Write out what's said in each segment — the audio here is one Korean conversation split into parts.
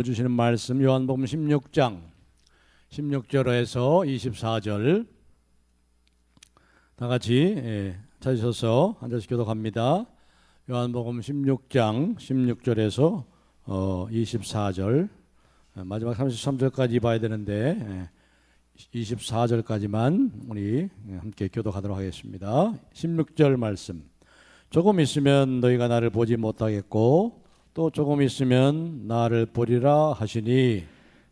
주시는 말씀 요한복음 16장 16절에서 24절 다 같이 찾으셔서 앉아서 교독합니다. 요한복음 16장 16절에서 24절 마지막 33절까지 봐야 되는데 24절까지만 우리 함께 교독하도록 하겠습니다. 16절 말씀. 조금 있으면 너희가 나를 보지 못하겠고 또 조금 있으면 나를 보리라 하시니,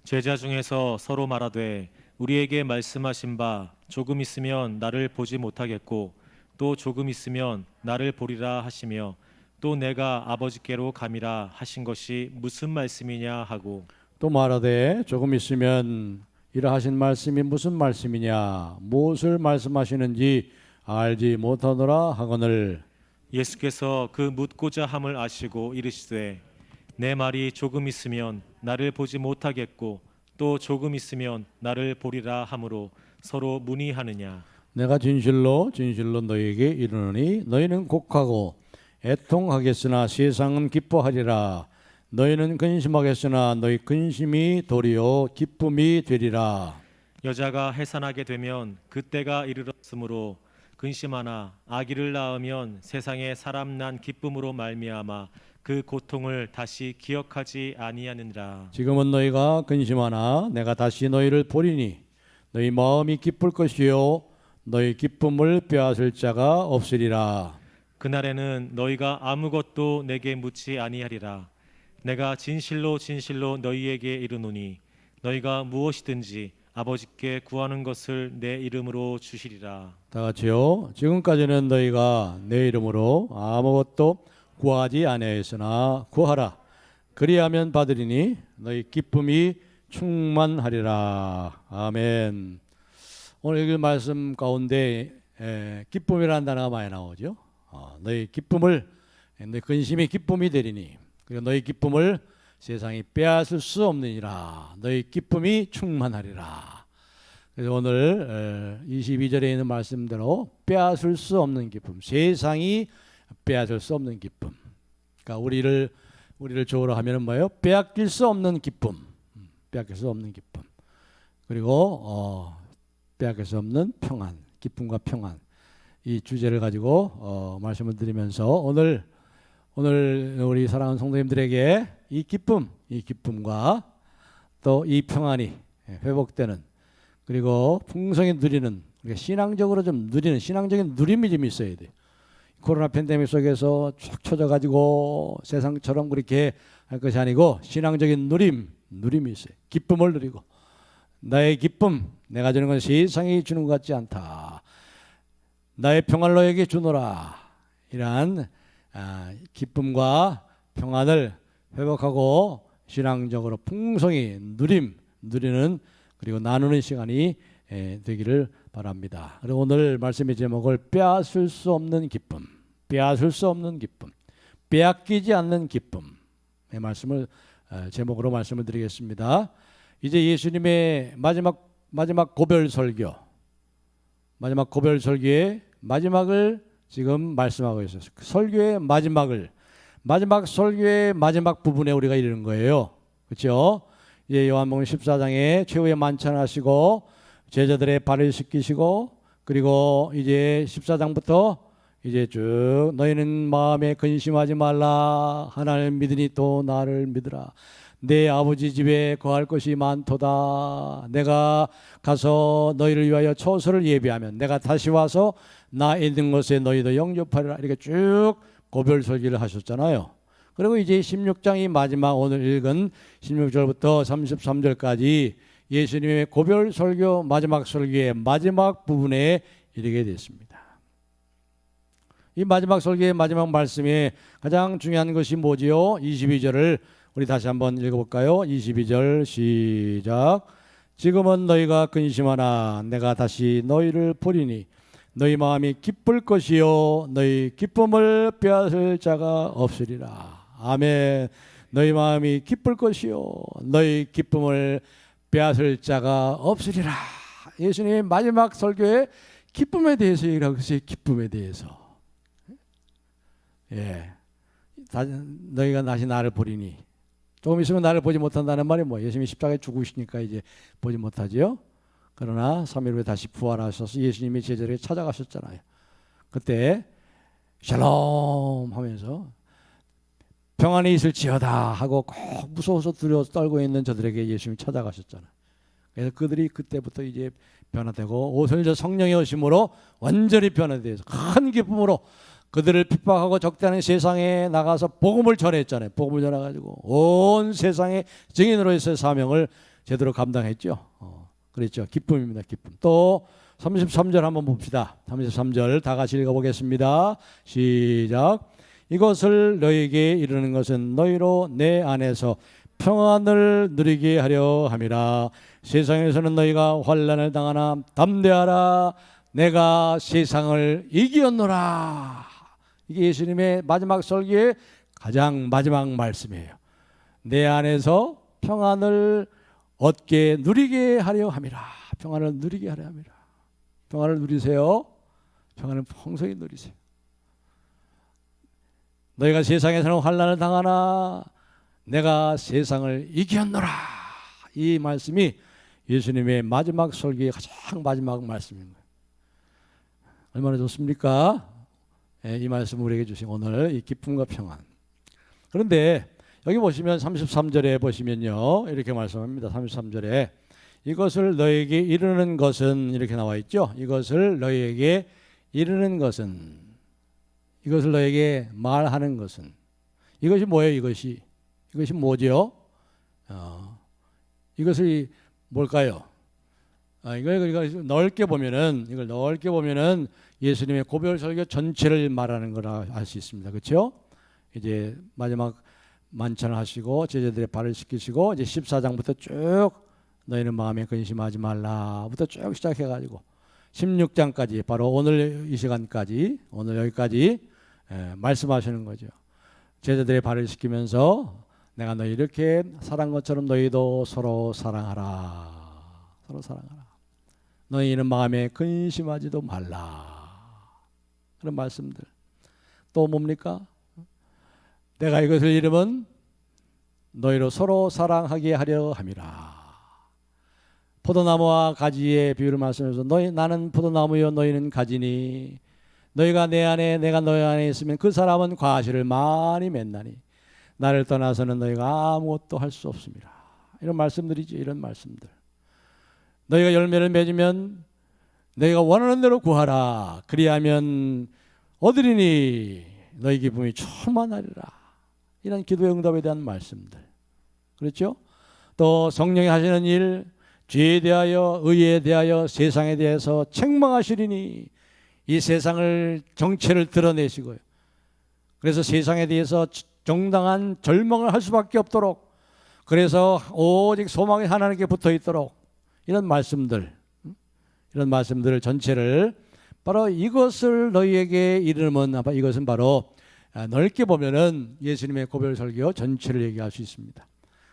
제자 중에서 서로 말하되 우리에게 말씀하신 바 조금 있으면 나를 보지 못하겠고 또 조금 있으면 나를 보리라 하시며 또 내가 아버지께로 감이라 하신 것이 무슨 말씀이냐 하고, 또 말하되 조금 있으면 이라 하신 말씀이 무슨 말씀이냐 무엇을 말씀하시는지 알지 못하노라 하거늘, 예수께서 그 묻고자 함을 아시고 이르시되 내 말이 조금 있으면 나를 보지 못하겠고 또 조금 있으면 나를 보리라 하므로 서로 문의하느냐. 내가 진실로 진실로 너희에게 이르노니 너희는 곡하고 애통하겠으나 세상은 기뻐하리라. 너희는 근심하겠으나 너희 근심이 도리어 기쁨이 되리라. 여자가 해산하게 되면 그때가 이르렀으므로 근심하나 아기를 낳으면 세상에 사람 난 기쁨으로 말미암아 그 고통을 다시 기억하지 아니하느니라. 지금은 너희가 근심하나 내가 다시 너희를 보리니 너희 마음이 기쁠 것이요 너희 기쁨을 빼앗을 자가 없으리라. 그날에는 너희가 아무것도 내게 묻지 아니하리라. 내가 진실로 진실로 너희에게 이르노니 너희가 무엇이든지 아버지께 구하는 것을 내 이름으로 주시리라. 다 같이요. 지금까지는 너희가 내 이름으로 아무것도 구하지 아니하였으나 구하라. 그리하면 받으리니 너희 기쁨이 충만하리라. 아멘. 오늘 읽을 말씀 가운데 기쁨이라는 단어가 많이 나오죠. 너희 기쁨을, 너희 근심이 기쁨이 되리니, 그리고 너희 기쁨을 세상이 빼앗을 수 없느니라. 너희 기쁨이 충만하리라. 그래서 오늘 22절에 있는 말씀대로 빼앗을 수 없는 기쁨, 세상이 빼앗을 수 없는 기쁨. 그러니까 우리를 좋으라 하면은 뭐예요? 빼앗길 수 없는 기쁨, 빼앗길 수 없는 기쁨. 그리고 빼앗길 수 없는 평안, 기쁨과 평안. 이 주제를 가지고 말씀을 드리면서 오늘 우리 사랑하는 성도님들에게 이 기쁨과 또 이 평안이 회복되는, 그리고 풍성히 누리는, 신앙적으로 좀 누리는 신앙적인 누림이 좀 있어야 돼요. 코로나 팬데믹 속에서 쭉 쳐져가지고 세상처럼 그렇게 할 것이 아니고 신앙적인 누림이 있어요. 기쁨을 누리고, 나의 기쁨, 내가 주는 건 세상이 주는 것 같지 않다. 나의 평안을 너에게 주노라. 이러한 기쁨과 평안을 회복하고 신앙적으로 풍성히 누리는, 그리고 나누는 시간이 되기를 바랍니다. 그리고 오늘 말씀의 제목을 빼앗을 수 없는 기쁨, 빼앗을 수 없는 기쁨, 빼앗기지 않는 기쁨의 말씀을 제목으로 말씀을 드리겠습니다. 이제 예수님의 마지막 고별 설교, 마지막 고별 설교의 마지막을 지금 말씀하고 있어요. 설교의 마지막 설교의 마지막 부분에 우리가 이르는 거예요. 그렇죠? 이제 요한복음 14장에 최후의 만찬하시고 제자들의 발을 씻기시고, 그리고 이제 14장부터 이제 쭉 너희는 마음에 근심하지 말라. 하나님을 믿으니 또 나를 믿으라. 내 아버지 집에 거할 것이 많도다. 내가 가서 너희를 위하여 처소를 예비하면 내가 다시 와서 나 있는 곳에 너희도 영접하리라. 이렇게 쭉 고별 설교를 하셨잖아요. 그리고 이제 16장이 마지막, 오늘 읽은 16절부터 33절까지 예수님의 고별 설교 마지막 설교의 마지막 부분에 이르게 됐습니다. 이 마지막 설교의 마지막 말씀에 가장 중요한 것이 뭐지요? 22절을 우리 다시 한번 읽어볼까요? 22절 시작. 지금은 너희가 근심하나 내가 다시 너희를 보리니 너희 마음이 기쁠 것이요 너희 기쁨을 빼앗을 자가 없으리라. 아멘. 너희 마음이 기쁠 것이요 너희 기쁨을 빼앗을 자가 없으리라. 예수님의 마지막 설교에 기쁨에 대해서 얘기하고 있어요. 기쁨에 대해서. 너희가 다시 나를 보리니 조금 있으면 나를 보지 못한다는 말이 뭐 예수님이 십자가에 죽으시니까 이제 보지 못하지요. 그러나 3일 후에 다시 부활하셔서 예수님이 제자들에게 찾아가셨잖아요. 그때 샬롬 하면서 평안이 있을지어다 하고 꼭 무서워서 두려워서 떨고 있는 저들에게 예수님이 찾아가셨잖아요. 그래서 그들이 그때부터 이제 변화되고 오순절 성령의 오심으로 완전히 변화돼서 큰 기쁨으로 그들을 핍박하고 적대하는 세상에 나가서 복음을 전했잖아요. 복음을 전해가지고 온 세상의 증인으로서의 사명을 제대로 감당했죠. 그랬죠. 기쁨입니다. 기쁨. 또 33절 한번 봅시다. 33절 다 같이 읽어보겠습니다. 시작. 이것을 너희에게 이르는 것은 너희로 내 안에서 평안을 누리게 하려 함이라. 세상에서는 너희가 환난을 당하나 담대하라. 내가 세상을 이기었노라. 이게 예수님의 마지막 설교의 가장 마지막 말씀이에요. 내 안에서 평안을 얻게 누리게 하려 함이라. 평안을 누리게 하려 함이라. 평안을 누리세요. 평안을 풍성히 누리세요. 너희가 세상에서는 환난을 당하나 내가 세상을 이겼노라. 이 말씀이 예수님의 마지막 설교의 가장 마지막 말씀인 거예요. 얼마나 좋습니까? 이 말씀 우리에게 주신 오늘 이 기쁨과 평안. 그런데 여기 보시면 33절에 보시면요, 이렇게 말씀합니다. 33절에 이것을 너에게 이르는 것은 이렇게 나와 있죠. 이것을 너에게 이르는 것은, 이것을 너에게 말하는 것은, 이것이 뭐예요? 이것이 뭐죠? 이것이 뭘까요? 이걸 넓게 보면은, 이걸 넓게 보면은 예수님의 고별 설교 전체를 말하는 거라 알 수 있습니다. 그렇죠? 이제 마지막 만찬을 하시고 제자들의 발을 씻기시고 이제 14장부터 쭉 너희는 마음에 근심하지 말라부터 쭉 시작해가지고 16장까지 바로 오늘 이 시간까지, 오늘 여기까지 말씀하시는 거죠. 제자들의 발을 씻기면서 내가 너희 이렇게 사랑한 것처럼 너희도 서로 사랑하라. 서로 사랑하라. 너희는 마음에 근심하지도 말라. 그런 말씀들. 또 뭡니까? 내가 이것을 이름은 너희로 서로 사랑하게 하려 함이라. 포도나무와 가지의 비유를 말씀해서 나는 포도나무요 너희는 가지니 너희가 내 안에 내가 너희 안에 있으면 그 사람은 과실을 많이 맺나니 나를 떠나서는 너희가 아무것도 할 수 없습니다. 이런 말씀들이죠. 이런 말씀들. 너희가 열매를 맺으면 너희가 원하는 대로 구하라. 그리하면 얻으리니 너희 기쁨이 충만하리라. 이런 기도의 응답에 대한 말씀들. 그렇죠? 또 성령이 하시는 일, 죄에 대하여 의에 대하여 세상에 대해서 책망하시리니 이 세상을 정체를 드러내시고요. 그래서 세상에 대해서 정당한 절망을 할 수밖에 없도록, 그래서 오직 소망이 하나님께 붙어 있도록 이런 말씀들, 이런 말씀들을 전체를 바로 이것을 너희에게 이르면, 이것은 바로 넓게 보면은 예수님의 고별 설교 전체를 얘기할 수 있습니다.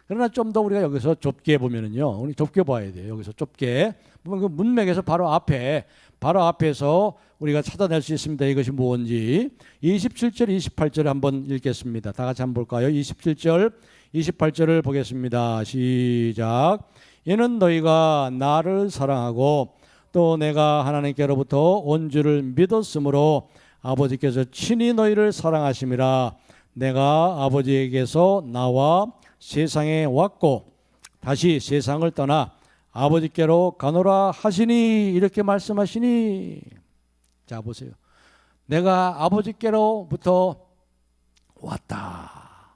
그러나 좀 더 우리가 여기서 좁게 보면은요, 우리 좁게 봐야 돼요. 여기서 좁게 보면 그 문맥에서 바로 앞에서 우리가 찾아낼 수 있습니다. 이것이 뭔지 27절, 28절 한번 읽겠습니다. 다 같이 한번 볼까요? 27절, 28절을 보겠습니다. 시작. 이는 너희가 나를 사랑하고 또 내가 하나님께로부터 온 줄을 믿었으므로 아버지께서 친히 너희를 사랑하심이라. 내가 아버지에게서 나와 세상에 왔고 다시 세상을 떠나 아버지께로 가노라 하시니, 이렇게 말씀하시니. 자 보세요. 내가 아버지께로부터 왔다.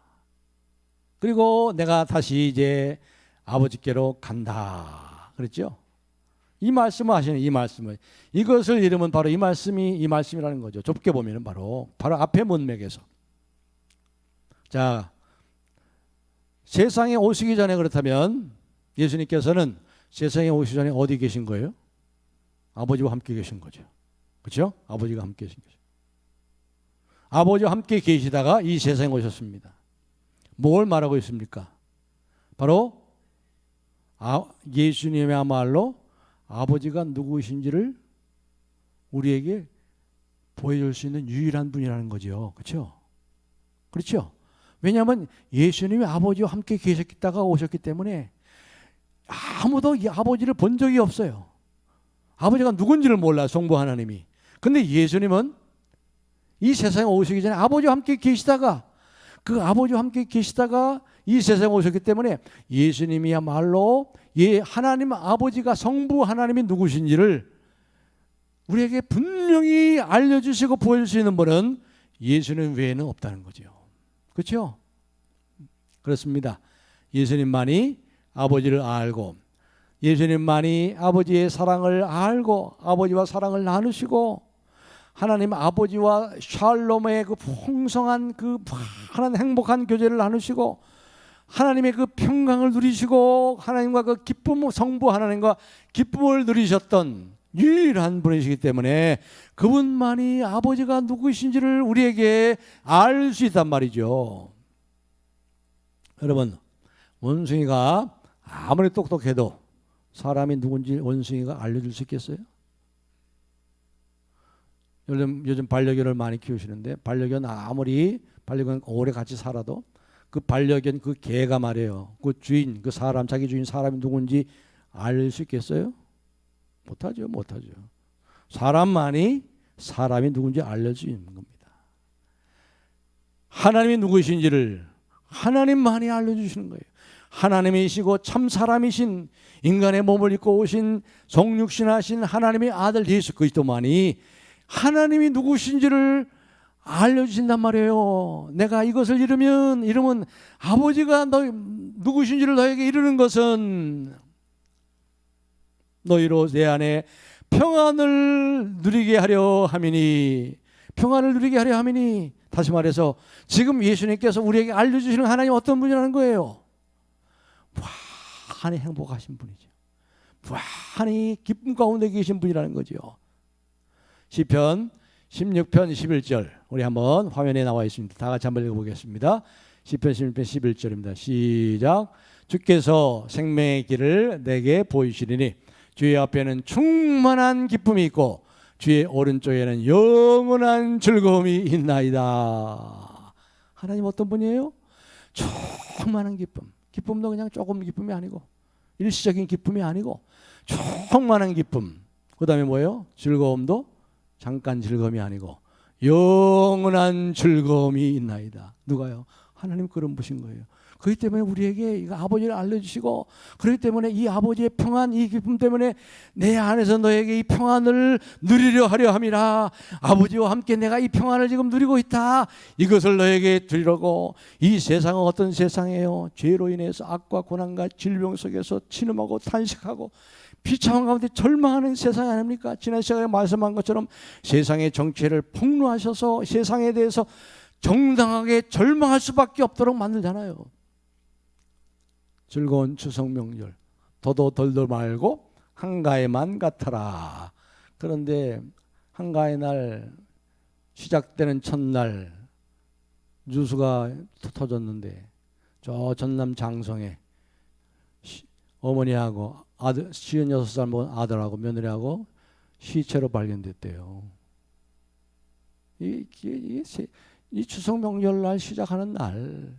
그리고 내가 다시 이제 아버지께로 간다. 그랬죠? 이 말씀을 하시는, 이 말씀을, 이것을 이름은 바로 이 말씀이라는 거죠. 좁게 보면은 바로 앞에 문맥에서. 자, 세상에 오시기 전에, 그렇다면 예수님께서는 세상에 오시기 전에 어디 계신 거예요? 아버지와 함께 계신 거죠. 그렇죠? 아버지가 함께 계신 거죠. 아버지와 함께 계시다가 이 세상에 오셨습니다. 뭘 말하고 있습니까? 바로 예수님이야말로 아버지가 누구이신지를 우리에게 보여줄 수 있는 유일한 분이라는 거죠. 그렇죠? 그렇죠? 왜냐하면 예수님이 아버지와 함께 계셨다가 오셨기 때문에 아무도 이 아버지를 본 적이 없어요. 아버지가 누군지를 몰라요, 성부 하나님이. 근데 예수님은 이 세상에 오시기 전에 아버지와 함께 계시다가, 그 아버지와 함께 계시다가 이 세상에 오셨기 때문에 예수님이야말로 하나님 아버지가, 성부 하나님이 누구신지를 우리에게 분명히 알려주시고 보여줄 수 있는 분은 예수님 외에는 없다는 거죠. 그렇죠? 그렇습니다. 예수님만이 아버지를 알고, 예수님만이 아버지의 사랑을 알고 아버지와 사랑을 나누시고, 하나님 아버지와 샬롬의 그 풍성한 그 하나님 행복한 교제를 나누시고, 하나님의 그 평강을 누리시고, 하나님과 그 기쁨, 성부 하나님과 기쁨을 누리셨던 유일한 분이시기 때문에 그분만이 아버지가 누구이신지를 우리에게 알 수 있단 말이죠. 여러분, 원숭이가 아무리 똑똑해도 사람이 누군지 원숭이가 알려줄 수 있겠어요? 요즘 반려견을 많이 키우시는데, 반려견 오래 같이 살아도 그 반려견 그 개가 말이에요, 그 주인, 그 사람, 자기 주인 사람이 누군지 알 수 있겠어요? 못하죠. 사람만이 사람이 누군지 알려줄 수 있는 겁니다. 하나님이 누구이신지를 하나님만이 알려주시는 거예요. 하나님이시고 참 사람이신, 인간의 몸을 입고 오신 성육신하신 하나님의 아들 예수 그리스도만이 하나님이 누구신지를 알려주신단 말이에요. 내가 이것을 이루면 아버지가 누구신지를 너에게 이루는 것은 너희로 내 안에 평안을 누리게 하려 함이니, 평안을 누리게 하려 함이니. 다시 말해서 지금 예수님께서 우리에게 알려주시는 하나님 어떤 분이라는 거예요? 무한히 행복하신 분이죠. 무한히 기쁨 가운데 계신 분이라는 거죠. 시편 16편 11절 우리 한번 화면에 나와 있습니다. 다 같이 한번 읽어보겠습니다. 시편 16편 11절입니다. 시작. 주께서 생명의 길을 내게 보이시리니 주의 앞에는 충만한 기쁨이 있고 주의 오른쪽에는 영원한 즐거움이 있나이다. 하나님 어떤 분이에요? 충만한 기쁨. 기쁨도 그냥 조금 기쁨이 아니고, 일시적인 기쁨이 아니고 충만한 기쁨. 그 다음에 뭐예요? 즐거움도 잠깐 즐거움이 아니고 영원한 즐거움이 있나이다. 누가요? 하나님 그런 분이신 거예요. 그렇기 때문에 우리에게 이거 아버지를 알려주시고, 그렇기 때문에 이 아버지의 평안, 이 기쁨 때문에 내 안에서 너에게 이 평안을 누리려 하려 함이라. 아버지와 함께 내가 이 평안을 지금 누리고 있다. 이것을 너에게 드리려고. 이 세상은 어떤 세상이에요? 죄로 인해서 악과 고난과 질병 속에서 신음하고 탄식하고 비참한 가운데 절망하는 세상 아닙니까? 지난 시간에 말씀한 것처럼 세상의 정체를 폭로하셔서 세상에 대해서 정당하게 절망할 수밖에 없도록 만들잖아요. 즐거운 추석 명절 더도 덜도 말고 한가해만 같아라. 그런데 한가해 날 시작되는 첫날 뉴스가 터졌는데, 저 전남 장성에 어머니하고 아들 56살 먹은 아들하고 며느리하고 시체로 발견됐대요. 이 추석 명절날 시작하는 날,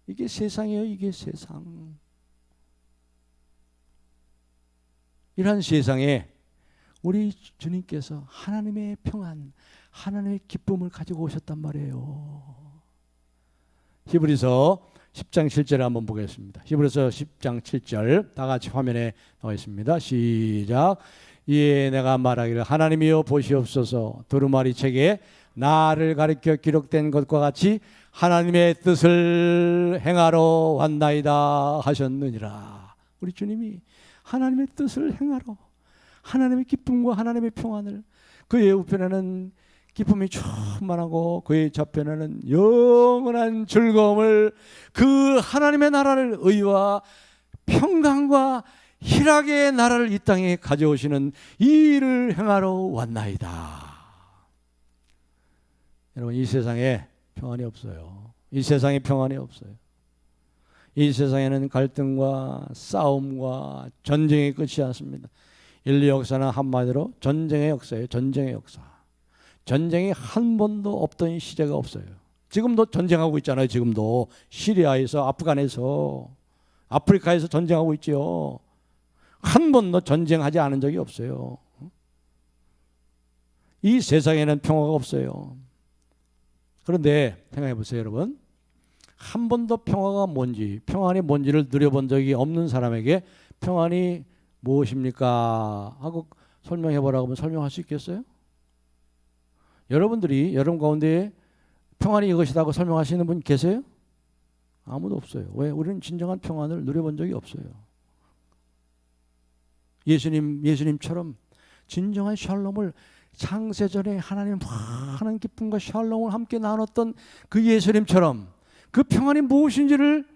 이게 세상이에요. 이게 세상. 이런 세상에 우리 주님께서 하나님의 평안, 하나님의 기쁨을 가지고 오셨단 말이에요. 히브리서 10장 7절 한번 보겠습니다. 히브리서 10장 7절 다 같이 화면에 나와 있습니다. 시작. 이에 내가 말하기를 하나님이여 보시옵소서. 두루마리 책에 나를 가리켜 기록된 것과 같이 하나님의 뜻을 행하러 왔나이다 하셨느니라. 우리 주님이 하나님의 뜻을 행하러, 하나님의 기쁨과 하나님의 평안을, 그의 우편에는 기쁨이 충만하고 그의 좌편에는 영원한 즐거움을, 그 하나님의 나라를, 의와 평강과 희락의 나라를 이 땅에 가져오시는 이 일을 행하러 왔나이다. 여러분, 이 세상에 평안이 없어요. 이 세상에 평안이 없어요. 이 세상에는 갈등과 싸움과 전쟁의 끝이 않습니다. 인류 역사는 한마디로 전쟁의 역사예요. 전쟁의 역사. 전쟁이 한 번도 없던 시대가 없어요. 지금도 전쟁하고 있잖아요. 지금도 시리아에서, 아프간에서, 아프리카에서 전쟁하고 있죠. 한 번도 전쟁하지 않은 적이 없어요. 이 세상에는 평화가 없어요. 그런데 생각해 보세요, 여러분. 한 번도 평화가 뭔지, 평안이 뭔지를 누려본 적이 없는 사람에게 평안이 무엇입니까? 하고 설명해 보라고 하면 설명할 수 있겠어요? 여러분들이 여러분 가운데 평안이 이것이다 고 설명하시는 분 계세요? 아무도 없어요. 왜? 우리는 진정한 평안을 누려본 적이 없어요. 예수님처럼 진정한 샬롬을 창세전에 하나님 많은 기쁨과 샬롬을 함께 나눴던 그 예수님처럼 그 평안이 무엇인지를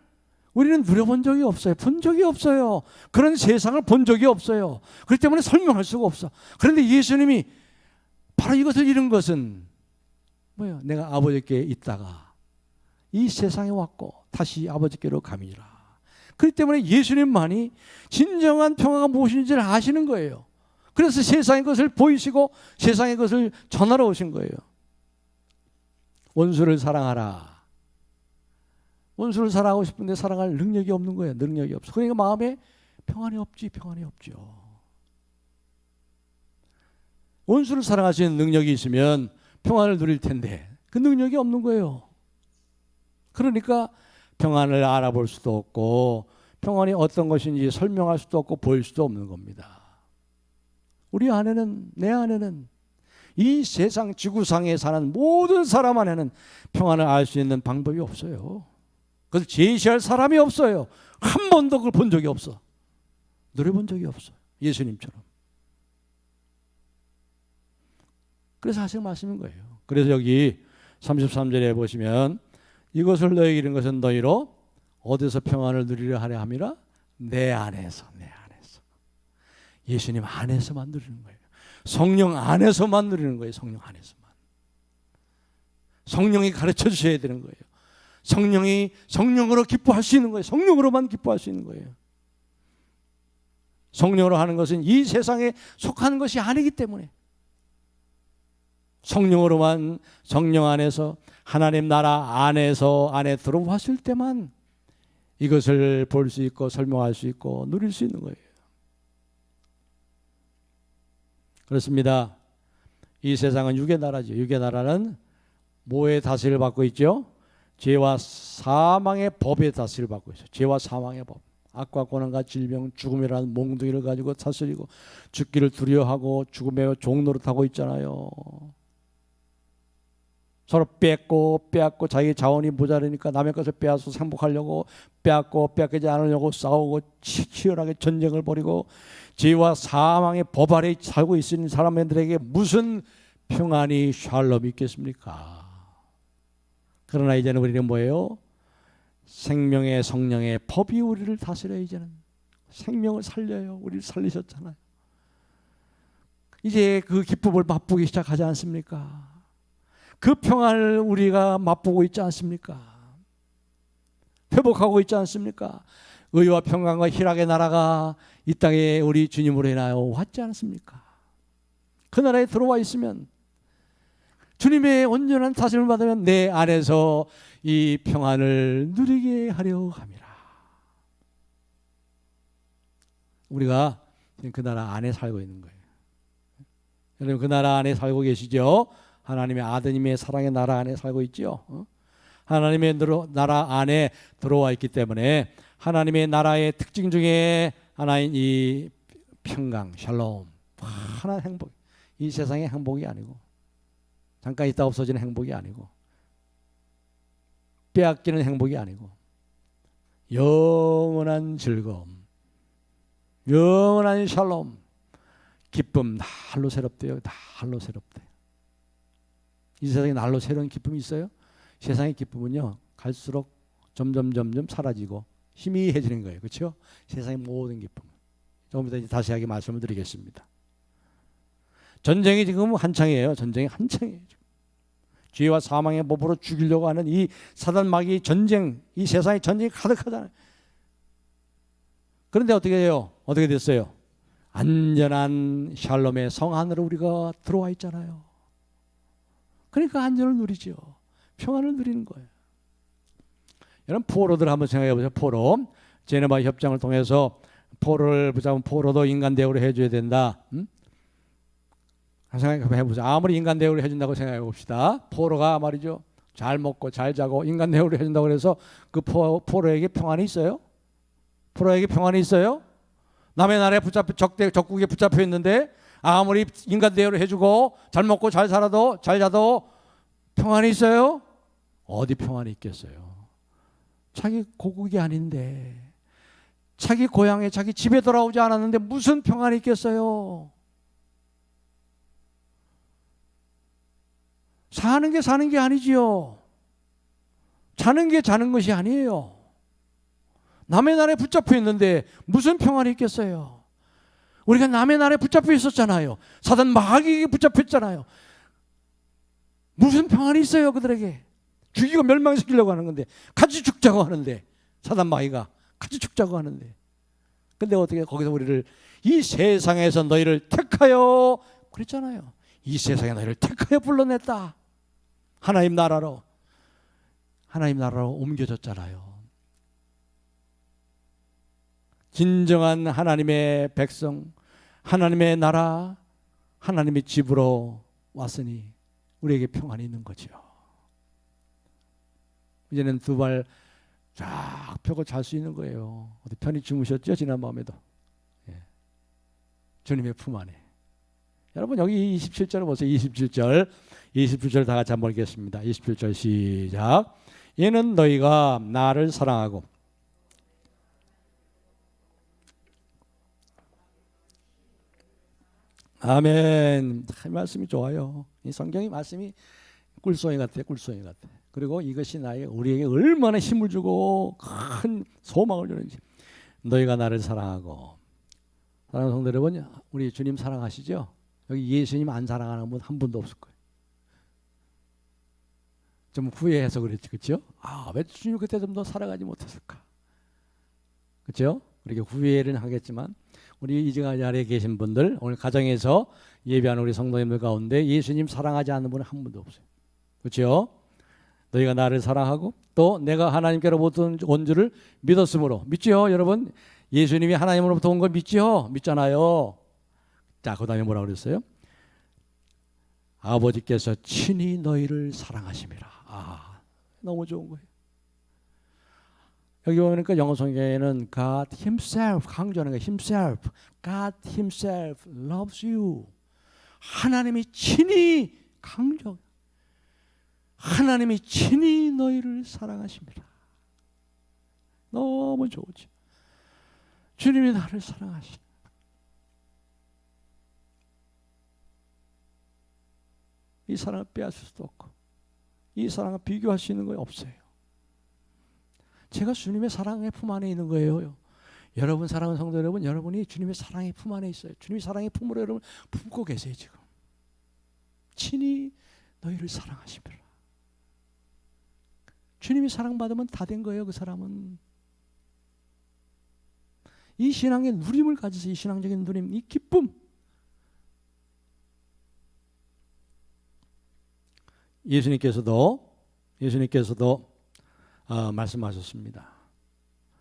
우리는 누려본 적이 없어요. 본 적이 없어요. 그런 세상을 본 적이 없어요. 그렇기 때문에 설명할 수가 없어. 그런데 예수님이 바로 이것을 잃은 것은 뭐예요? 내가 아버지께 있다가 이 세상에 왔고 다시 아버지께로 가미니라. 그렇기 때문에 예수님만이 진정한 평화가 무엇인지를 아시는 거예요. 그래서 세상의 것을 보이시고 세상의 것을 전하러 오신 거예요. 원수를 사랑하라. 원수를 사랑하고 싶은데 사랑할 능력이 없는 거예요. 능력이 없어. 그러니까 마음에 평안이 없지. 평안이 없죠. 원수를 사랑할 수 있는 능력이 있으면 평안을 누릴 텐데 그 능력이 없는 거예요. 그러니까 평안을 알아볼 수도 없고 평안이 어떤 것인지 설명할 수도 없고 보일 수도 없는 겁니다. 우리 안에는, 내 안에는, 이 세상 지구상에 사는 모든 사람 안에는 평안을 알 수 있는 방법이 없어요. 그걸 제시할 사람이 없어요. 한 번도 그걸 본 적이 없어. 누려본 적이 없어. 예수님처럼. 그래서 하신 말씀인 거예요. 그래서 여기 33절에 보시면 이것을 너에게 이른 것은 너희로 어디서 평안을 누리려 하려 함이라? 내 안에서, 내 안에서. 예수님 안에서만 누리는 거예요. 성령 안에서만 누리는 거예요. 성령 안에서만. 성령이 가르쳐 주셔야 되는 거예요. 성령이 성령으로 기뻐할 수 있는 거예요. 성령으로만 기뻐할 수 있는 거예요. 성령으로 하는 것은 이 세상에 속하는 것이 아니기 때문에 성령으로만, 성령 안에서, 하나님 나라 안에서 안에 들어왔을 때만 이것을 볼 수 있고 설명할 수 있고 누릴 수 있는 거예요. 그렇습니다. 이 세상은 육의 나라죠. 육의 나라는 뭐의 다스림을 받고 있죠? 죄와 사망의 법의 다스림을 받고 있어요. 죄와 사망의 법. 악과 고난과 질병, 죽음이라는 몽둥이를 가지고 다스리고 죽기를 두려워하고 죽음의 종노릇하고 있잖아요. 서로 빼앗고 자기 자원이 모자라니까 남의 것을 빼앗아서 행복하려고 빼앗기지 않으려고 싸우고 치열하게 전쟁을 벌이고 죄와 사망의 법 아래 살고 있는 사람들에게 무슨 평안이 샬롬이 있겠습니까? 그러나 이제는 우리는 뭐예요? 생명의 성령의 법이 우리를 다스려요. 이제는 생명을 살려요. 우리를 살리셨잖아요. 이제 그 기쁨을 맛보기 시작하지 않습니까? 그 평안을 우리가 맛보고 있지 않습니까? 회복하고 있지 않습니까? 의와 평강과 희락의 나라가 이 땅에 우리 주님으로 인하여 왔지 않습니까? 그 나라에 들어와 있으면 주님의 온전한 다스림을 받으면 내 안에서 이 평안을 누리게 하려 함이라. 우리가 그 나라 안에 살고 있는 거예요. 여러분 그 나라 안에 살고 계시죠? 하나님의 아드님의 사랑의 나라 안에 살고 있죠. 하나님의 나라 안에 들어와 있기 때문에 하나님의 나라의 특징 중에 하나인 이 평강, 샬롬, 하나 행복. 이 세상의 행복이 아니고 잠깐 있다 없어지는 행복이 아니고 빼앗기는 행복이 아니고 영원한 즐거움, 영원한 샬롬, 기쁨 날로 새롭대요. 날로 새롭대요. 이 세상에 날로 새로운 기쁨이 있어요? 세상의 기쁨은요 갈수록 점점 사라지고 희미해지는 거예요. 그렇죠? 세상의 모든 기쁨. 조금 이따 다시 하게 말씀을 드리겠습니다. 전쟁이 지금 한창이에요. 전쟁이 한창이에요. 죄와 사망의 법으로 죽이려고 하는 이 사단 마귀의 전쟁, 이 세상에 전쟁이 가득하잖아요. 그런데 어떻게 해요? 어떻게 됐어요? 안전한 샬롬의 성 안으로 우리가 들어와 있잖아요. 그러니까 안전을 누리죠. 평안을 누리는 거예요. 여러분 포로들 한번 생각해 보세요. 포로. 제네바 협정을 통해서 포로를 붙잡은 포로도 인간 대우를 해줘야 된다. 생각해 보세요. 아무리 인간 대우를 해준다고 생각해 봅시다. 포로가 말이죠. 잘 먹고 잘 자고 인간 대우를 해준다고 해서 그 포로에게 평안이 있어요? 포로에게 평안이 있어요? 남의 나라에 적국에 붙잡혀 있는데 아무리 인간 대우를 해주고 잘 먹고 잘 살아도 잘 자도 평안이 있어요? 어디 평안이 있겠어요? 자기 고국이 아닌데 자기 고향에 자기 집에 돌아오지 않았는데 무슨 평안이 있겠어요? 사는 게 아니지요. 자는 게 자는 것이 아니에요. 남의 나라에 붙잡혀 있는데 무슨 평안이 있겠어요? 우리가 남의 나라에 붙잡혀 있었잖아요. 사단 마귀에게 붙잡혔잖아요. 무슨 평안이 있어요 그들에게? 죽이고 멸망시키려고 하는 건데, 같이 죽자고 하는데, 사단 마귀가 같이 죽자고 하는데, 근데 어떻게 거기서 우리를 이 세상에서 너희를 택하여 그랬잖아요. 이 세상에 너희를 택하여 불러냈다. 하나님 나라로 옮겨졌잖아요. 진정한 하나님의 백성, 하나님의 나라, 하나님의 집으로 왔으니 우리에게 평안이 있는 거죠. 이제는 두 발 쫙 펴고 잘 수 있는 거예요. 어디 편히 주무셨죠? 지난 밤에도. 예. 주님의 품 안에. 여러분 여기 27절을 보세요. 27절 다 같이 한번 읽겠습니다. 27절 시작. 이는 너희가 나를 사랑하고 아멘. 이 말씀이 좋아요. 이 성경의 말씀이 꿀송이 같아요. 꿀송이 같아. 그리고 이것이 우리에게 얼마나 힘을 주고 큰 소망을 주는지. 너희가 나를 사랑하고. 사랑하는 성도 여러분, 우리 주님 사랑하시죠? 여기 예수님 안 사랑하는 분 한 분도 없을 거예요. 좀 후회해서 그랬지, 그렇죠? 왜 주님 그때 좀 더 살아가지 못했을까? 그렇죠? 그렇게 후회는 하겠지만 우리 이 자리에 계신 분들, 오늘 가정에서 예배하는 우리 성도님들 가운데 예수님 사랑하지 않는 분은 한 분도 없어요. 그렇죠? 너희가 나를 사랑하고 또 내가 하나님께로부터 온 줄을 믿었으므로. 믿지요, 여러분? 예수님이 하나님으로부터 온 걸 믿지요? 믿잖아요. 자, 그 다음에 뭐라고 그랬어요? 아버지께서 친히 너희를 사랑하심이라. 너무 좋은 거예요. 여기 보니까 영어 성경에는 God Himself 강조하는 거예요. Himself, God Himself loves you. 하나님이 친히 강조. 하나님이 친히 너희를 사랑하십니다. 너무 좋죠. 주님이 나를 사랑하십니다. 이 사랑을 빼앗을 수도 없고 이 사랑을 비교할 수 있는 거 없어요. 제가 주님의 사랑의 품 안에 있는 거예요. 여러분 사랑하는 성도 여러분, 여러분이 주님의 사랑의 품 안에 있어요. 주님의 사랑의 품으로 여러분 품고 계세요. 지금 친히 너희를 사랑하십니다. 주님이 사랑받으면 다 된 거예요. 그 사람은 이 신앙의 누림을 가지세요. 이 신앙적인 누림, 이 기쁨. 예수님께서도 말씀하셨습니다.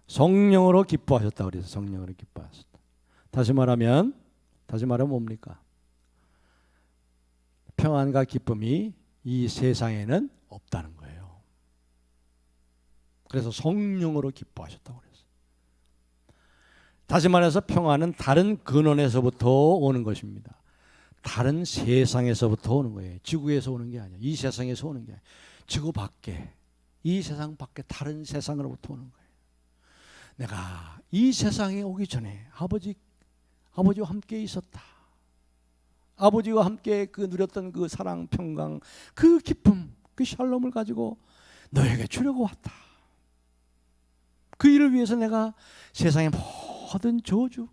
성령으로 기뻐하셨다 그래서 성령으로 기뻐하셨다. 다시 말하면 뭡니까? 평안과 기쁨이 이 세상에는 없다는 거예요. 그래서 성령으로 기뻐하셨다고 그랬어요. 다시 말해서 평안은 다른 근원에서부터 오는 것입니다. 다른 세상에서부터 오는 거예요. 지구에서 오는 게 아니야. 이 세상에서 오는 게 아니야. 지구 밖에, 이 세상 밖에 다른 세상으로부터 오는 거예요. 내가 이 세상에 오기 전에 아버지와 함께 있었다. 아버지와 함께 그 누렸던 그 사랑, 평강, 그 기쁨, 그 샬롬을 가지고 너에게 주려고 왔다. 그 일을 위해서 내가 세상의 모든 저주,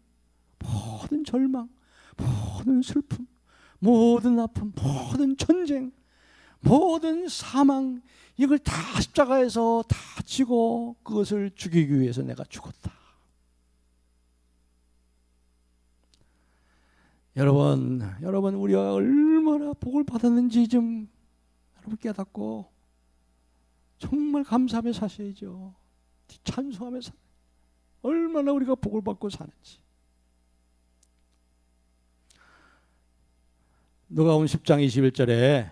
모든 절망, 모든 슬픔, 모든 아픔, 모든 전쟁, 모든 사망, 이걸 다 십자가에서 다 지고 그것을 죽이기 위해서 내가 죽었다. 여러분 우리가 얼마나 복을 받았는지 좀 여러분 깨닫고 정말 감사하며 사셔야죠. 찬송하며 사. 얼마나 우리가 복을 받고 사는지. 누가복음 10장 21절에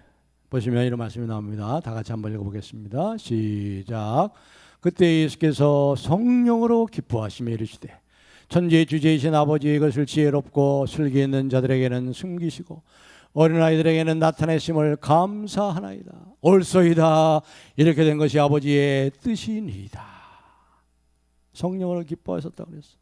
보시면 이런 말씀이 나옵니다. 다 같이 한번 읽어보겠습니다. 시작. 그때 예수께서 성령으로 기뻐하시며 이르시되 천지의 주제이신 아버지 이것을 지혜롭고 슬기 있는 자들에게는 숨기시고 어린아이들에게는 나타내심을 감사하나이다. 옳소이다. 이렇게 된 것이 아버지의 뜻이니이다. 성령으로 기뻐하셨다고 그랬어.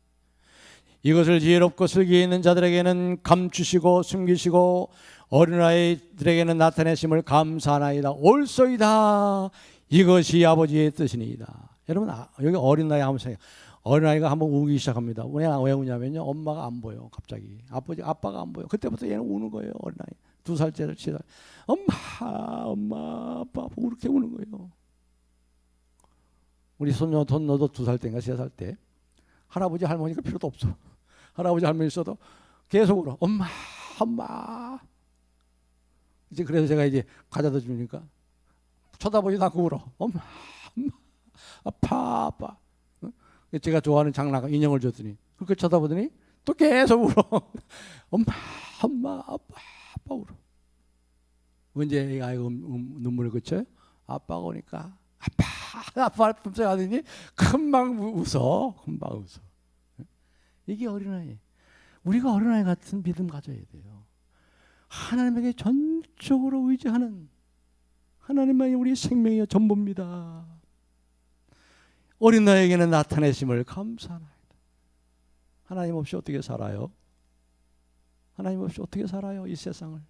이것을 지혜롭고 슬기 있는 자들에게는 감추시고 숨기시고 어린아이들에게는 나타내심을 감사하나이다. 옳소이다. 이것이 아버지의 뜻이니이다. 여러분 여기 어린아이 한번 생각해요. 어린아이가 한번 우기 시작합니다. 왜 우냐면요, 엄마가 안 보여. 갑자기 아빠가 안 보여. 그때부터 얘는 우는 거예요. 어린아이 2살짜리 7살. 엄마 아빠 이렇게 우는 거예요. 우리 손녀도 2살 때인가 3살 때 할아버지 할머니가 필요도 없어. 할아버지 할머니 있어도 계속 울어. 엄마. 이제 그래서 제가 이제 과자도 주니까 쳐다보지도 않고 울어. 엄마. 아빠. 제가 좋아하는 장난감 인형을 줬더니 그렇게 쳐다보더니 또 계속 울어. 엄마 아빠 울어. 언제 아이가 눈물을 그쳐요? 아빠가 오니까 아빠 품새 하더니 금방 웃어. 이게 어린아이. 우리가 어린아이 같은 믿음 가져야 돼요. 하나님에게 전적으로 의지하는, 하나님만이 우리 생명의 전부입니다. 어린아이에게는 나타내심을 감사하나이다. 하나님 없이 어떻게 살아요? 하나님 없이 어떻게 살아요? 이 세상을.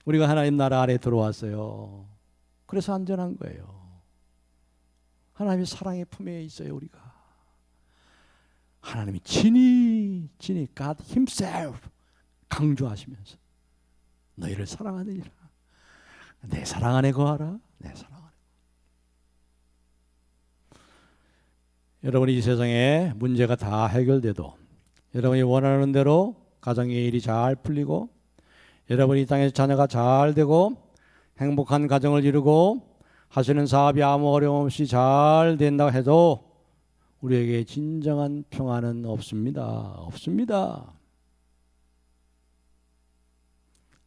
우리가 하나님 나라 아래 들어왔어요. 그래서 안전한 거예요. 하나님의 사랑의 품에 있어요. 우리가 하나님이 진히 God Himself 강조하시면서 너희를 사랑하느니라. 내 사랑 안에 거하라. 내 사랑 안에. 여러분이 이 세상에 문제가 다 해결돼도, 여러분이 원하는 대로 가정의 일이 잘 풀리고, 여러분이 이 땅에서 자녀가 잘 되고 행복한 가정을 이루고 하시는 사업이 아무 어려움 없이 잘 된다고 해도 우리에게 진정한 평안은 없습니다.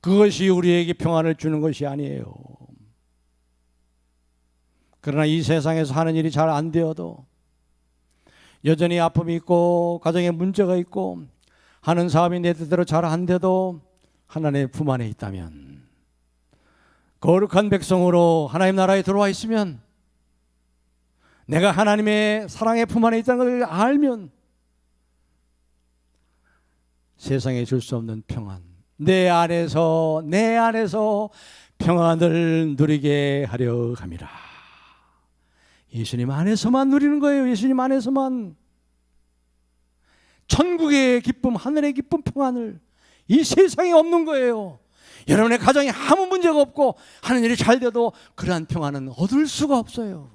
그것이 우리에게 평안을 주는 것이 아니에요. 그러나 이 세상에서 하는 일이 잘 안 되어도, 여전히 아픔이 있고 가정에 문제가 있고 하는 사업이 내 뜻대로 잘 안 돼도 하나님의 품 안에 있다면, 거룩한 백성으로 하나님 나라에 들어와 있으면, 내가 하나님의 사랑의 품 안에 있다는 걸 알면 세상에 줄 수 없는 평안, 내 안에서 평안을 누리게 하려 함이라. 예수님 안에서만 누리는 거예요. 예수님 안에서만. 천국의 기쁨, 하늘의 기쁨, 평안을 이 세상에 없는 거예요. 여러분의 가정에 아무 문제가 없고 하는 일이 잘 돼도 그러한 평안은 얻을 수가 없어요.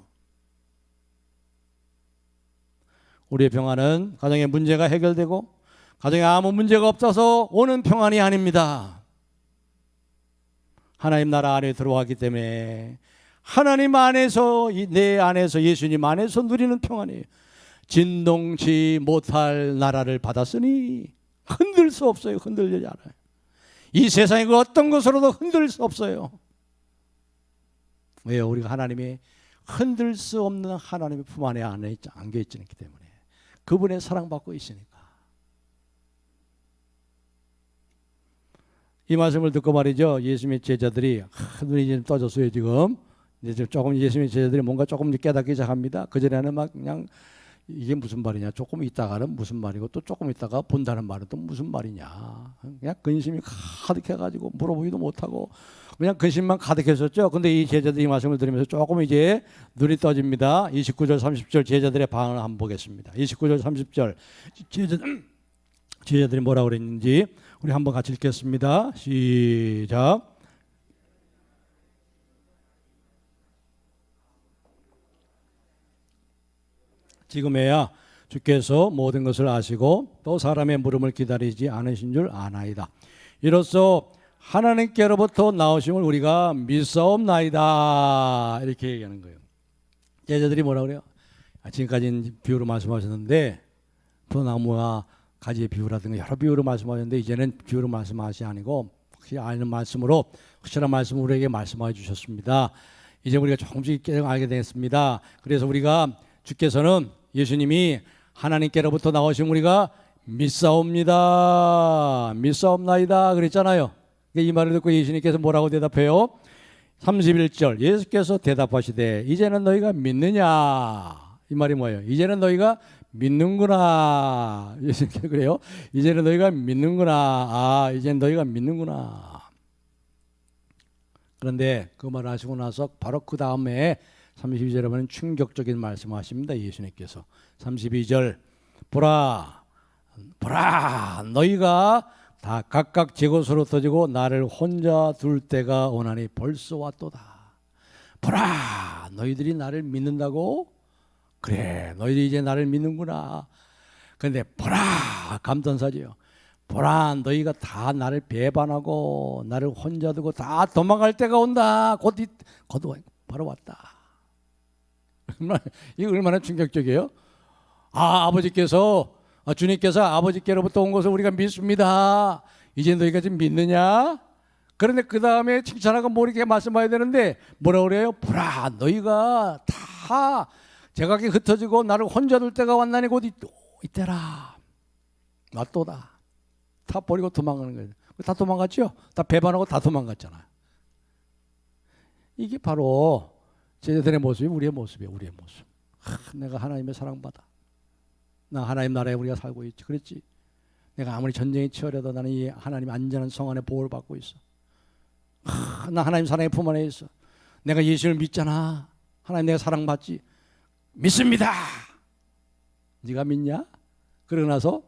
우리의 평안은 가정에 문제가 해결되고 가정에 아무 문제가 없어서 오는 평안이 아닙니다. 하나님 나라 안에 들어왔기 때문에 하나님 안에서, 내 안에서, 예수님 안에서 누리는 평안이에요. 진동치 못할 나라를 받았으니 흔들 수 없어요. 흔들리지 않아요. 이 세상의 그 어떤 것으로도 흔들 수 없어요. 왜요? 우리가 하나님의 흔들 수 없는 하나님의 품 안에 안겨 있지 않기 때문에, 그분의 사랑받고 있으니까. 이 말씀을 듣고 말이죠, 예수님의 제자들이 눈이 좀 떠졌어요. 지금 이제 조금 예수님의 제자들이 뭔가 조금 깨닫기 시작합니다. 그전에는 막 그냥 이게 무슨 말이냐, 조금 있다가는 무슨 말이고 또 조금 있다가 본다는 말은 또 무슨 말이냐, 그냥 근심이 가득해가지고 물어보기도 못하고 그냥 근심만 가득했었죠. 근데 이 제자들이 이 말씀을 들으면서 조금 이제 눈이 떠집니다. 29절 30절 제자들의 반응을 한번 보겠습니다. 29절 30절 제자들이 뭐라고 그랬는지 우리 한번 같이 읽겠습니다. 시작. 지금에야 주께서 모든 것을 아시고 또 사람의 물음을 기다리지 않으신 줄 아나이다. 이로써 하나님께로부터 나오심을 우리가 믿사옵나이다 이렇게 얘기하는 거예요. 제자들이 뭐라 그래요? 지금까지는 비유로 말씀하셨는데 포도나무와 가지의 비유라든가 여러 비유로 말씀하셨는데 이제는 비유로 말씀하시 아니고 확실히 아는 말씀으로 확실한 말씀 우리에게 말씀해 주셨습니다. 이제 우리가 조금씩 계속 알게 됐습니다. 그래서 우리가 주께서는 예수님이 하나님께로부터 나오신 우리가 믿사옵니다. 믿사옵나이다 그랬잖아요. 이 말을 듣고 예수님께서 뭐라고 대답해요? 31절 예수께서 대답하시되 이제는 너희가 믿느냐? 이 말이 뭐예요? 이제는 너희가 믿는구나. 예수님께서 그래요. 이제는 너희가 믿는구나. 아, 이제는 너희가 믿는구나. 그런데 그 말을 하시고 나서 바로 그 다음에 32절에 보면 충격적인 말씀하십니다. 예수님께서 32절 보라 너희가 다 각각 제 곳으로 터지고 나를 혼자 둘 때가 오나니 벌써 왔도다. 보라 너희들이 나를 믿는다고? 그래 너희들이 이제 나를 믿는구나. 그런데 보라 감탄사지요. 보라 너희가 다 나를 배반하고 나를 혼자 두고 다 도망갈 때가 온다. 곧 바로 왔다. 이거 얼마나 충격적이에요. 주님께서 아버지께로부터 온 것을 우리가 믿습니다. 이제 너희가 지금 믿느냐? 그런데 그 다음에 칭찬하고 뭐 이렇게 말씀해야 되는데 뭐라 그래요? 보라 너희가 다 제각기 흩어지고 나를 혼자 둘 때가 왔나니 곧 이때라. 왔도다. 다 버리고 도망가는 거예요. 다 도망갔죠? 다 배반하고 다 도망갔잖아요. 이게 바로 제자들의 모습이 우리의 모습이에요. 우리의 모습. 내가 하나님의 사랑받아. 나 하나님 나라에 우리가 살고 있지. 그랬지. 내가 아무리 전쟁이 치열해도 나는 이 하나님 안전한 성 안에 보호를 받고 있어. 나 하나님 사랑의 품 안에 있어. 내가 예수를 믿잖아. 하나님 내가 사랑받지. 믿습니다. 네가 믿냐? 그러고 나서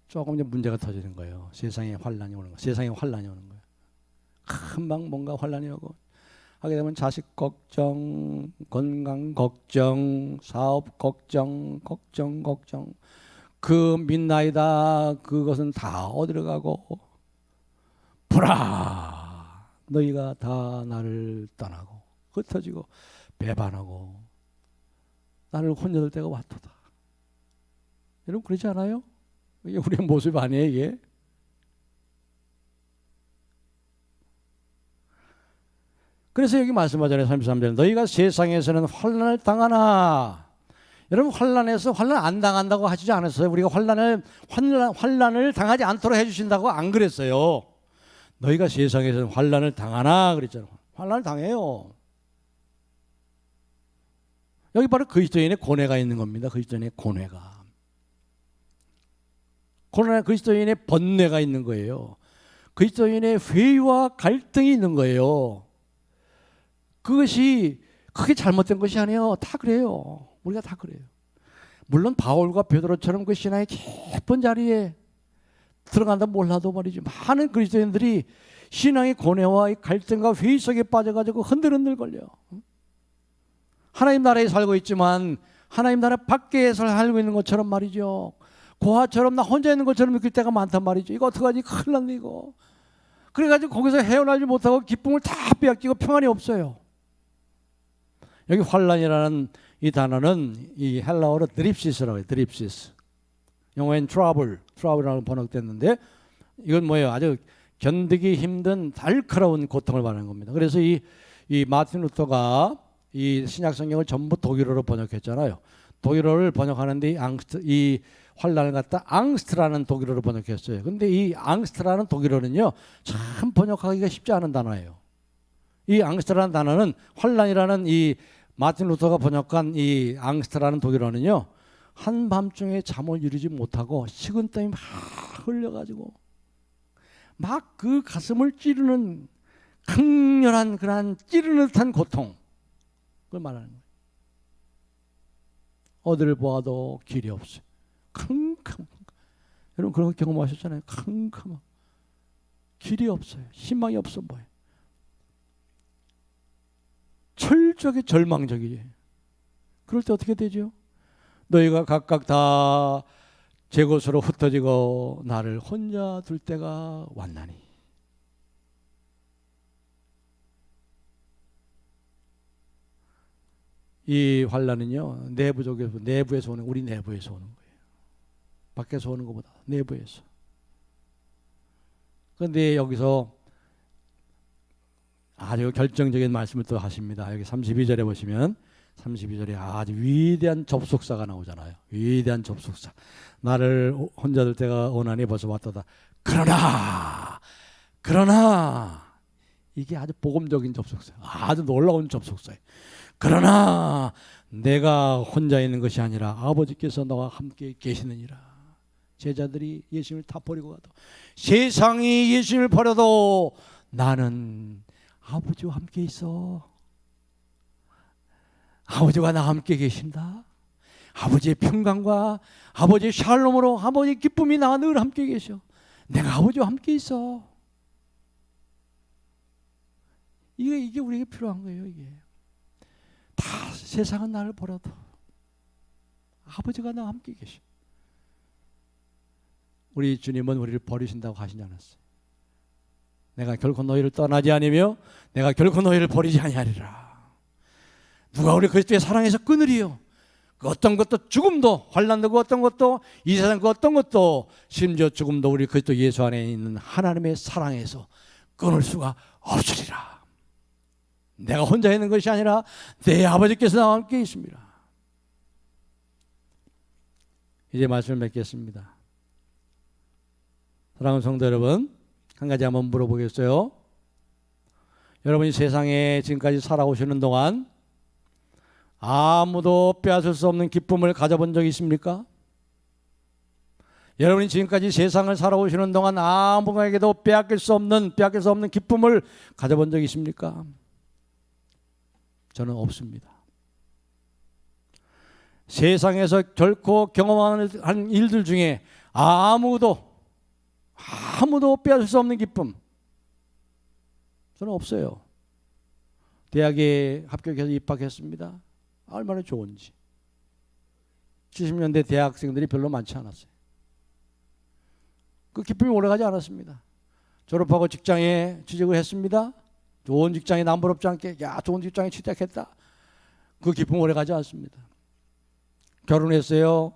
조금 이제 문제가 터지는 거예요. 세상에 환란이 오는 거예요. 세상에 환란이 오는 거예요. 금방 뭔가 환란이 오고 하게 되면 자식 걱정, 건강 걱정, 사업 걱정. 그 mid나이다 그것은 다 어디로 가고 보라 너희가 다 나를 떠나고 흩어지고 배반하고 나를 혼자 둘 때가 왔도다. 여러분 그렇지 않아요? 이게 우리의 모습 아니에요 이게? 그래서 여기 말씀하잖아요. 33절 너희가 세상에서는 환난을 당하나. 여러분 환난에서 환난 안 당한다고 하시지 않았어요. 우리가 환난을 당하지 않도록 해주신다고 안 그랬어요. 너희가 세상에서는 환난을 당하나 그랬잖아요. 환난을 당해요. 여기 바로 그리스도인의 고뇌가 있는 겁니다. 그리스도인의 고뇌가. 그리스도인의 번뇌가 있는 거예요. 그리스도인의 회의와 갈등이 있는 거예요. 그것이 크게 잘못된 것이 아니에요. 다 그래요. 우리가 다 그래요. 물론 바울과 베드로처럼 그 신앙의 깊은 자리에 들어간다 몰라도 말이지. 많은 그리스도인들이 신앙의 고뇌와 갈등과 회의 속에 빠져가지고 흔들흔들 걸려. 하나님 나라에 살고 있지만 하나님 나라 밖에 살고 있는 것처럼 말이죠. 고아처럼 나 혼자 있는 것처럼 느낄 때가 많단 말이죠. 이거 어떡하지? 큰일 났네 이거. 그래가지고 거기서 헤어나지 못하고 기쁨을 다 빼앗기고 평안이 없어요. 여기 환란이라는 이 단어는 이 헬라어로 드립시스라고 해요. 드립시스. 영어엔 트러블이라고 번역됐는데 이건 뭐예요? 아주 견디기 힘든 날카로운 고통을 말하는 겁니다. 그래서 이 마틴 루터가 이 신약 성경을 전부 독일어로 번역했잖아요. 독일어를 번역하는데 이 환란을 갖다 앙스트라는 독일어로 번역했어요. 근데 이 앙스트라는 독일어는요 참 번역하기가 쉽지 않은 단어예요. 이 앙스트라는 단어는 환란이라는 이 마틴 루터가 번역한 이 앙스트라는 독일어는요 한밤중에 잠을 이루지 못하고 식은땀이 막 흘려가지고 막 그 가슴을 찌르는 강렬한 그러한 찌르는 듯한 고통 그걸 말하는 거예요. 어디를 보아도 길이 없어요. 캄캄. 여러분 그런 거 경험하셨잖아요. 캄캄. 길이 없어요. 희망이 없어 보여요. 철저하게 절망적이에요. 그럴 때 어떻게 되죠? 너희가 각각 다 제 곳으로 흩어지고 나를 혼자 둘 때가 왔나니. 이 환란은요 내부에서 오는, 우리 내부에서 오는 거예요. 밖에서 오는 것보다 내부에서. 그런데 여기서 아주 결정적인 말씀을 또 하십니다. 여기 32절에 보시면 32절에 아주 위대한 접속사가 나오잖아요. 위대한 접속사. 나를 혼자 둘 때가 원하니 벌써 왔다다. 그러나 이게 아주 복음적인 접속사, 아주 놀라운 접속사예요. 그러나 내가 혼자 있는 것이 아니라 아버지께서 너와 함께 계시느니라. 제자들이 예수님을 다 버리고 가도, 세상이 예수님을 버려도 나는 아버지와 함께 있어. 아버지가 나와 함께 계신다. 아버지의 평강과 아버지의 샬롬으로 아버지의 기쁨이 나와 늘 함께 계셔. 내가 아버지와 함께 있어. 이게 우리에게 필요한 거예요. 이게 다 세상은 나를 버려도 아버지가 나와 함께 계셔. 우리 주님은 우리를 버리신다고 하시지 않았어요. 내가 결코 너희를 떠나지 아니며 내가 결코 너희를 버리지 아니하리라. 누가 우리 그리스도의 사랑에서 끊으리요? 그 어떤 것도, 죽음도, 환난도, 그 어떤 것도, 이 세상 그 어떤 것도, 심지어 죽음도 우리 그리스도 예수 안에 있는 하나님의 사랑에서 끊을 수가 없으리라. 내가 혼자 있는 것이 아니라 내 아버지께서 나와 함께 있습니다. 이제 말씀을 맺겠습니다. 사랑하는 성도 여러분, 한 가지 한번 물어보겠어요. 여러분이 세상에 지금까지 살아오시는 동안 아무도 빼앗을 수 없는 기쁨을 가져본 적이 있습니까? 여러분이 지금까지 세상을 살아오시는 동안 아무에게도 빼앗길 수 없는 기쁨을 가져본 적이 있습니까? 저는 없습니다. 세상에서 결코 경험하는 일들 중에 아무도 빼앗을 수 없는 기쁨, 저는 없어요. 대학에 합격해서 입학했습니다. 얼마나 좋은지. 70년대 대학생들이 별로 많지 않았어요. 그 기쁨이 오래가지 않았습니다. 졸업하고 직장에 취직을 했습니다. 좋은 직장에 남부럽지 않게, 야, 좋은 직장에 취직했다. 그 기쁨 오래가지 않습니다. 결혼했어요.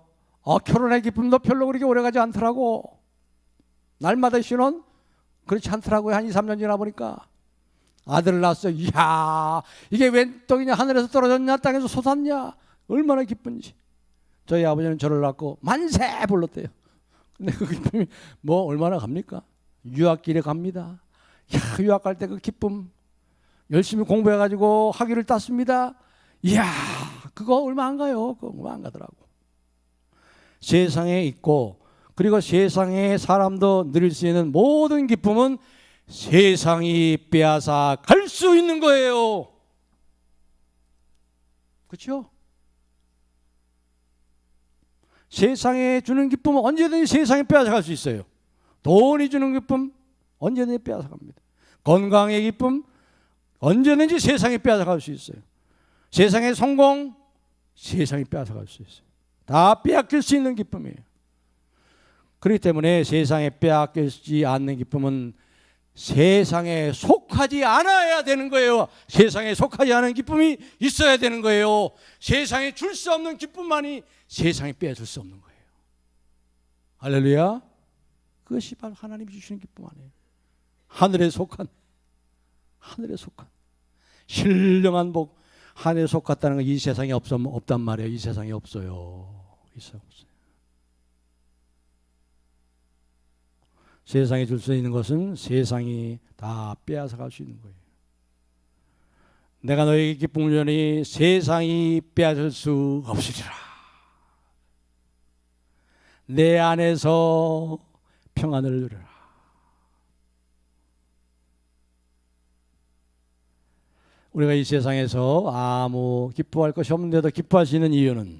결혼의 기쁨도 별로 그렇게 오래가지 않더라고. 날마다 신혼? 그렇지 않더라고요. 한 2, 3년 지나 보니까. 아들을 낳았어요. 이야, 이게 웬 떡이냐, 하늘에서 떨어졌냐, 땅에서 솟았냐, 얼마나 기쁜지. 저희 아버지는 저를 낳고 만세 불렀대요. 근데 그 기쁨이 뭐 얼마나 갑니까? 유학길에 갑니다. 야, 유학 갈 때 그 기쁨, 열심히 공부해가지고 학위를 땄습니다. 이야, 그거 얼마 안 가요. 그거 얼마 안 가더라고. 세상에 있고, 그리고 세상에 사람도 누릴 수 있는 모든 기쁨은 세상이 빼앗아 갈 수 있는 거예요. 그렇죠? 세상에 주는 기쁨은 언제든지 세상에 빼앗아 갈 수 있어요. 돈이 주는 기쁨 언제든지 빼앗아 갑니다. 건강의 기쁨 언제든지 세상에 빼앗아 갈 수 있어요. 세상의 성공 세상에 빼앗아 갈 수 있어요. 다 빼앗길 수 있는 기쁨이에요. 그렇기 때문에 세상에 빼앗기지 않는 기쁨은 세상에 속하지 않아야 되는 거예요. 세상에 속하지 않은 기쁨이 있어야 되는 거예요. 세상에 줄 수 없는 기쁨만이 세상에 빼앗을 수 없는 거예요. 할렐루야. 그것이 바로 하나님이 주시는 기쁨 아니에요. 하늘에 속한 신령한 복, 하늘에 속았다는 건 이 세상에 없단 말이에요. 이 세상에 없어요. 이 세상에 없어요. 세상에 줄 수 있는 것은 세상이 다 빼앗아 갈 수 있는 거예요. 내가 너에게 기쁨을 주니 세상이 빼앗을 수 없으리라. 내 안에서 평안을 누려라. 우리가 이 세상에서 아무 기뻐할 것이 없는데도 기뻐할 수 있는 이유는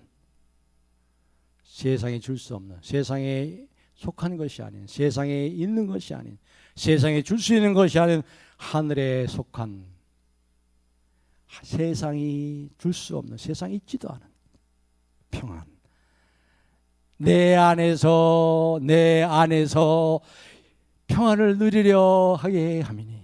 세상에 줄 수 없는, 세상에 속한 것이 아닌, 세상에 있는 것이 아닌, 세상에 줄 수 있는 것이 아닌 하늘에 속한, 세상이 줄 수 없는, 세상에 있지도 않은 평안. 내 안에서 평안을 누리려 하게 함이니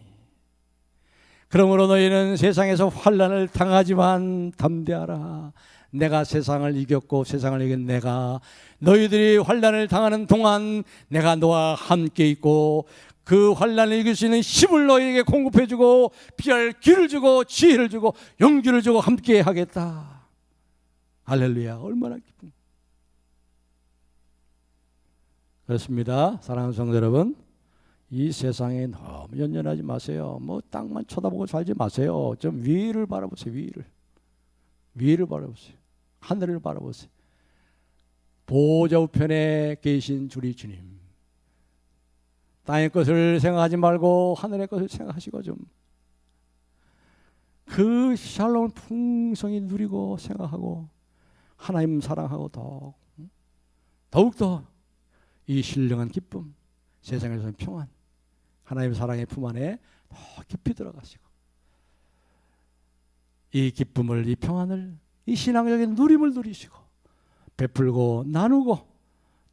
그러므로 너희는 세상에서 환난을 당하지만 담대하라. 내가 세상을 이겼고 세상을 이긴 내가 너희들이 환난을 당하는 동안 내가 너와 함께 있고 그 환난을 이길 수 있는 힘을 너희에게 공급해주고 피할 길을 주고 지혜를 주고 용기를 주고 함께 하겠다. 할렐루야. 얼마나 기쁨. 그렇습니다. 사랑하는 성도 여러분, 이 세상에 너무 연연하지 마세요. 뭐 땅만 쳐다보고 살지 마세요. 좀 위를 바라보세요. 위를 바라보세요. 하늘을 바라보세요. 보호자 우편에 계신 우리 주님, 땅의 것을 생각하지 말고 하늘의 것을 생각하시고 좀 그 샬롬을 풍성히 누리고 생각하고 하나님 사랑하고 더욱더 이 신령한 기쁨, 세상에서는 평안, 하나님 사랑의 품 안에 더 깊이 들어가시고 이 기쁨을, 이 평안을, 이 신앙적인 누림을 누리시고 베풀고 나누고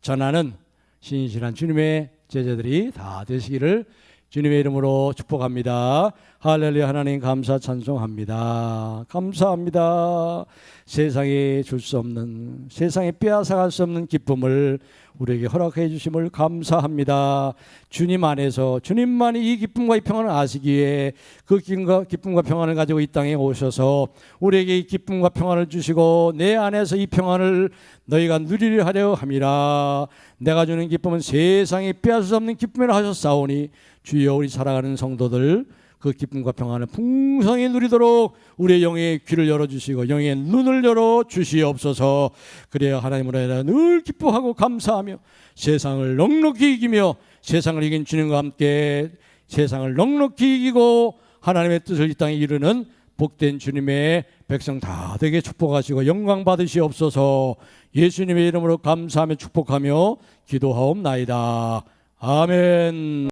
전하는 신실한 주님의 제자들이 다 되시기를 주님의 이름으로 축복합니다. 할렐루야. 하나님 감사 찬송합니다. 감사합니다. 세상에 줄 수 없는, 세상에 빼앗아갈 수 없는 기쁨을 우리에게 허락해 주심을 감사합니다. 주님 안에서 주님만이 이 기쁨과 이 평안을 아시기에 그 기쁨과 평안을 가지고 이 땅에 오셔서 우리에게 이 기쁨과 평안을 주시고 내 안에서 이 평안을 너희가 누리려 하려 함이라. 내가 주는 기쁨은 세상에 빼앗을 수 없는 기쁨이라 하셨사오니 주여 우리 살아가는 성도들 그 기쁨과 평안을 풍성히 누리도록 우리의 영의 귀를 열어주시고 영의 눈을 열어주시옵소서. 그래야 하나님으로 인하여 늘 기뻐하고 감사하며 세상을 넉넉히 이기며 세상을 이긴 주님과 함께 세상을 넉넉히 이기고 하나님의 뜻을 이 땅에 이루는 복된 주님의 백성 다 되게 축복하시고 영광 받으시옵소서. 예수님의 이름으로 감사하며 축복하며 기도하옵나이다. 아멘.